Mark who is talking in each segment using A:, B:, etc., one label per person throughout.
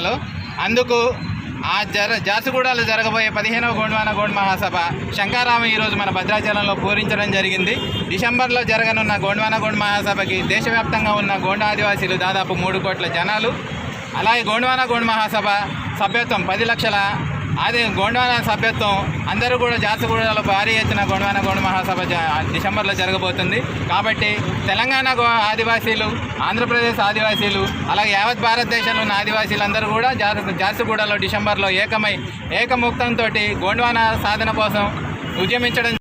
A: జిల్లాలో. అందుకు జార్సుగూడలో జరగబోయే 15వ గోండ్వానా గోండ్ మహాసభ శంకారామ ఈరోజు మన భద్రాచలంలో పూరించడం జరిగింది. డిసెంబర్లో జరగనున్న గోండ్వానా గోండ్ మహాసభకి దేశవ్యాప్తంగా ఉన్న గోండ్ ఆదివాసీలు దాదాపు 3 కోట్ల జనాలు. అలాగే గోండ్వానా గోండ్ మహాసభ సభ్యత్వం 10 లక్షల. అదే గోండ్వానా సభ్యత్వం అందరూ కూడా జార్సుగూడలో భారీ ఎత్తున గోండ్వానా గోండ్ మహాసభ డిసెంబర్లో జరగబోతుంది. కాబట్టి తెలంగాణ ఆదివాసీలు, ఆంధ్రప్రదేశ్ ఆదివాసీలు, అలాగే యావత్ భారతదేశంలో ఉన్న ఆదివాసీలందరూ కూడా జార్సుగూడలో డిసెంబర్లో ఏకముక్తంతో గోండ్వానా సాధన కోసం ఉద్యమించడం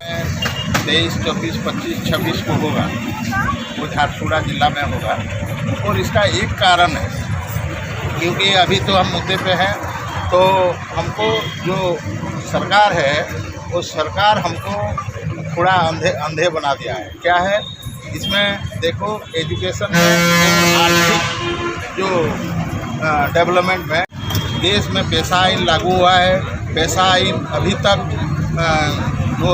B: 23, 24, 25, 26 को होगा, वो झारसुगुड़ा जिला में होगा। और इसका एक कारण है, क्योंकि अभी तो हम मुद्दे पे हैं, तो हमको जो सरकार है वो सरकार हमको थोड़ा अंधे बना दिया है। क्या है इसमें देखो, एजुकेशन में, आर्थिक जो डेवलपमेंट में देश में पैसा आइन लागू हुआ है। पैसा आइन अभी तक वो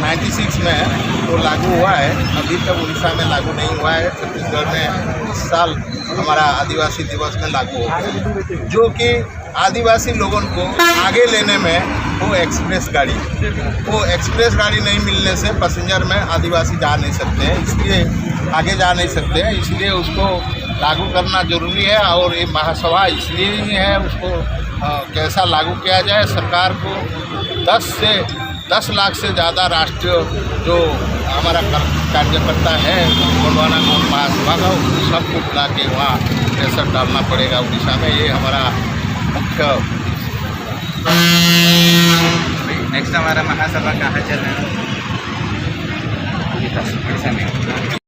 B: 1996 में वो लागू हुआ है, अभी तक उड़ीसा में लागू नहीं हुआ है। छत्तीसगढ़ में इस साल हमारा आदिवासी दिवस में लागू हो गया, जो कि आदिवासी लोगों को आगे लेने में वो एक्सप्रेस गाड़ी नहीं मिलने से पैसेंजर में आदिवासी जा नहीं सकते हैं, इसलिए आगे जा नहीं सकते हैं, इसलिए उसको लागू करना ज़रूरी है। और ये महासभा इसलिए ही है, उसको कैसा लागू किया जाए। सरकार को 10 लाख से ज़्यादा राष्ट्रीय जो हमारा कार्यकर्ता है गोंडवाना गौंड महासभा का, सबको बुला के वहाँ प्रेशर डालना पड़ेगा उड़ीसा में। ये हमारा मुख्य।
A: नेक्स्ट हमारा महासभा कहाँ चल रहा है? उड़ीसा में।